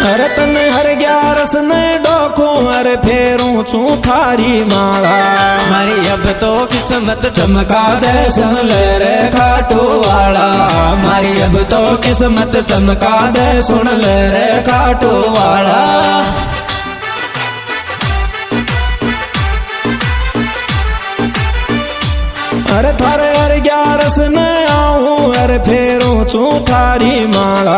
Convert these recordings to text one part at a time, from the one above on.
अरे तन हर 11 ने डोखू अरे फेरूं छू थारी माला मारी अब तो किस्मत चमका दे सुन ले रे खाटू वाला मारी अब तो किस्मत चमका दे सुन ले रे खाटू वाला अरे थारे हर 11 ने आऊं अरे फेरूं छू थारी माला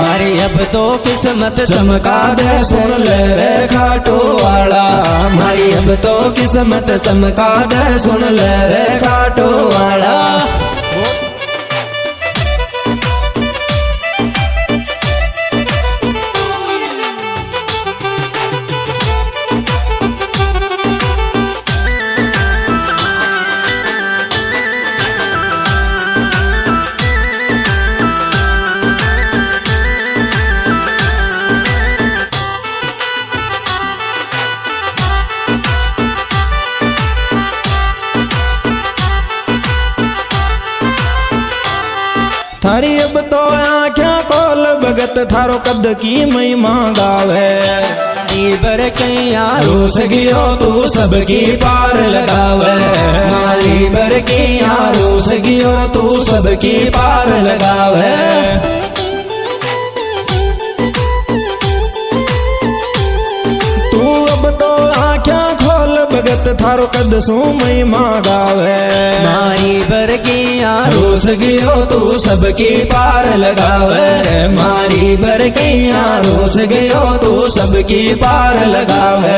मारी अब तो किस्मत चमका दे सुन ले रे खाटू वाला मारी अब तो किस्मत चमका दे सुन ले रे खाटू वाला थारी अब तो आँख्या खोल भगत थारो कद की महिमा गावे बर कैया रूस गियो तू सबकी पार लगावे मारी बर कैया रूस गियो तू सबकी पार लगावे तू अब तो आँख्या खोल भगत थारो कद सू महिमा गावे मारी बर कैया रूस गियो तू सबकी पार लगावे मारी बर कैया रूस गियो तू सबकी पार लगावे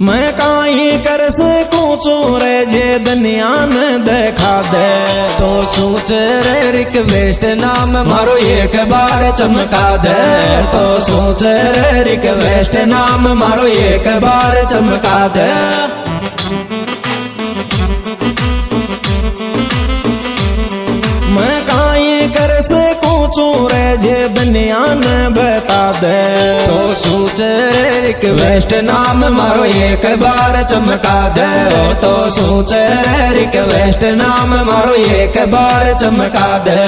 मैं काई कर सकूं चूरे जे दुनिया में देखा दे तो सोच रे रिक्वेस्ट नाम मारो एक बार चमका दे तो सोच रे रिक्वेस्ट नाम मारो एक बार चमका दे मैं काई कर सकूं चूरे जे दुनिया में बता दे तो सोच रे रिक्वेस्ट नाम मारो एक बार चमका दे तो सोच रे रिक्वेस्ट नाम मारो एक बार चमका दे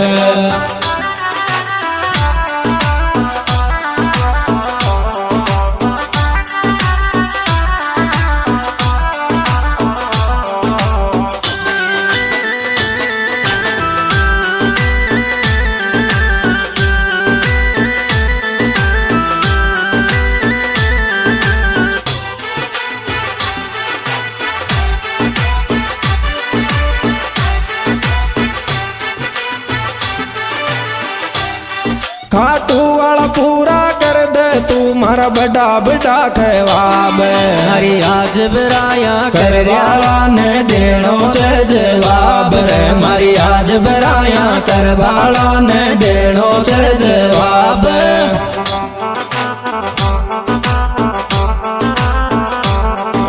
खाटू वाला पूरा कर दे तू मारा बड़ा बड़ा ख्वाब हरी आज बराया कर वाला ने देनो चे जवाब रे मारी आज बराया कर वाला ने देनो चे जवाब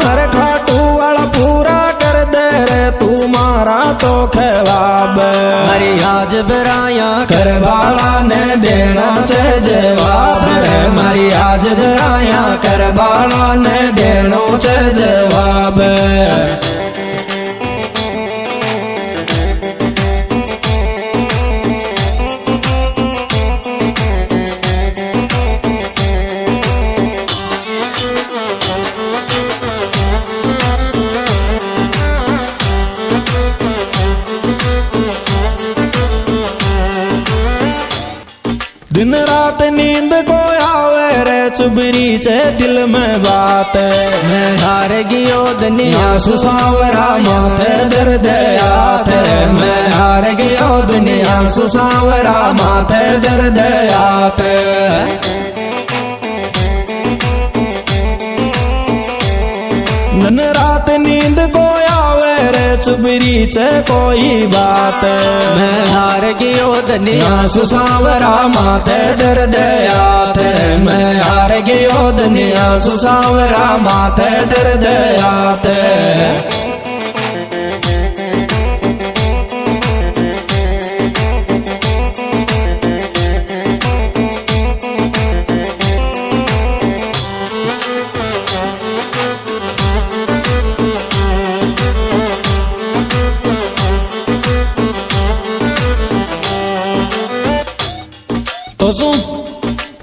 अरे खाटू वाला पूरा कर दे रे तू मारा तो ख्वाब हरी आज बराया कर वाला ने देना चे जवाब रे मारी आज बराया कर वाला ने देनो चे जवाब दिन रात नींद को आवे रे चुबरी चे दिल में बात मैं हार गियो दुनिया सुसावरा माथे दर्द आत मैं हार गियो दुनिया सुसावरा माथे दर्द आत दिन रात नींद को आवे रे चुबरी पीछे कोई बात। मैं हार गयो दुनिया सुसावरा माथे दर्द आत। मैं हार गयो दुनिया सुसावरा माथे दर्द आत।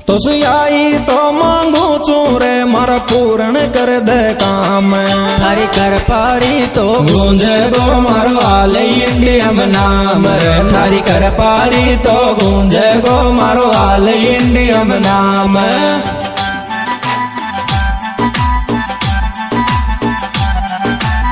तो सुई तो मांगू छू रे मारा पूर्ण कर दे काम। थारी कर पारी तो गूंजे गो मारो आल इंडिया में नाम रे। थारी कर पारी तो गूंजे गो मारो आल इंडिया में नाम।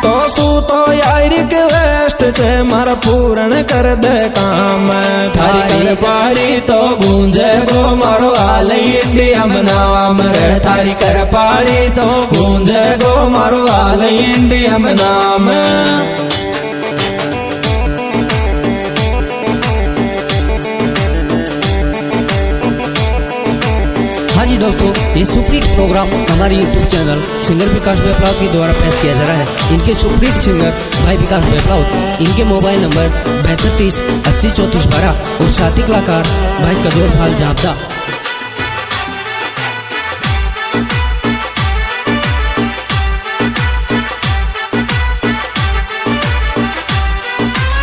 तो सू तो यार रिक्वेस्ट छे मारा पूर्ण कर दे काम। थारी कर पारी तो गूंजे गो मारो आल इंडिया में नाम रे। थारी कर पारी तो गूंजे गो मारो आल इंडिया में नाम। हाँ जी दोस्तों, ये सुपरहिट प्रोग्राम हमारे यूट्यूब चैनल सिंगर विकास बेपलाव के द्वारा पेश किया जा रहा है। इनके सुपरहिट सिंगर भाई विकास बेपलाव, इनके मोबाइल नंबर 72 80 34 12 और साथी कलाकार भाई कजोर भाल जापदा।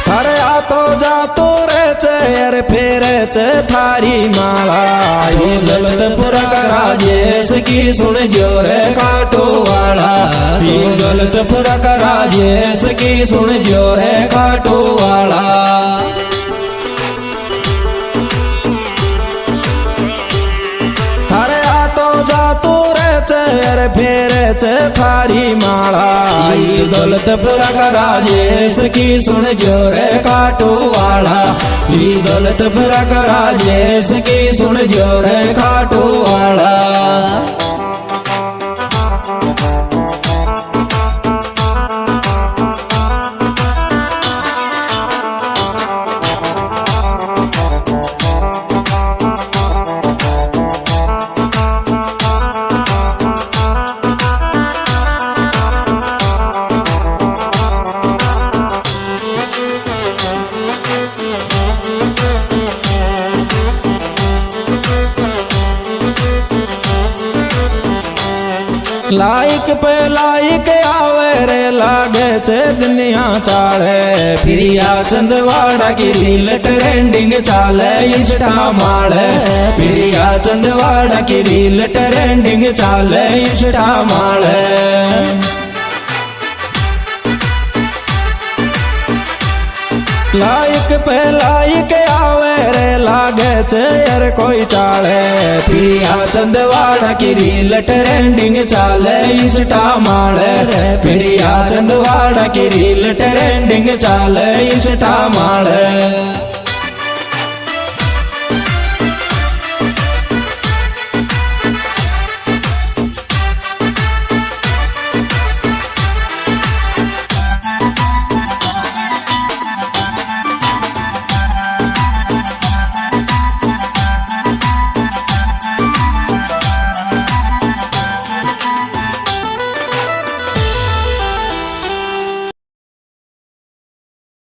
थारे आतो जातो रे चेर फेरे चे थारी माला। ये गलतपुरा का राजेश की सुन जो रे काटो वाला। ये गलतपुरा का राजेश की सुन जो रे काटो वाला। थारे आतो जातो रे चेर फेरे चे थारी माला। ये गलतपुरा का राजेश की सुन जो रे काटो वाला। ये गलतपुरा का राजेश की सुन जो रे काटो वाला। लाइक पे लाइक आवे रे लागे छे दुनिया चाले। प्रिया चंदवाड़ा की रील ट्रेंडिंग चाले इंस्टा माले। प्रिया चंदवाड़ा की रील ट्रेंडिंग चाले इंस्टा माले। लाइक पे लाइक आवे रे लागे छे यार कोई चाले। प्रिया चंदवाड़ा की रील ट्रेंडिंग चाले इंस्टा माले। प्रिया चंदवाड़ा की रील ट्रेंडिंग चाले इंस्टा माले।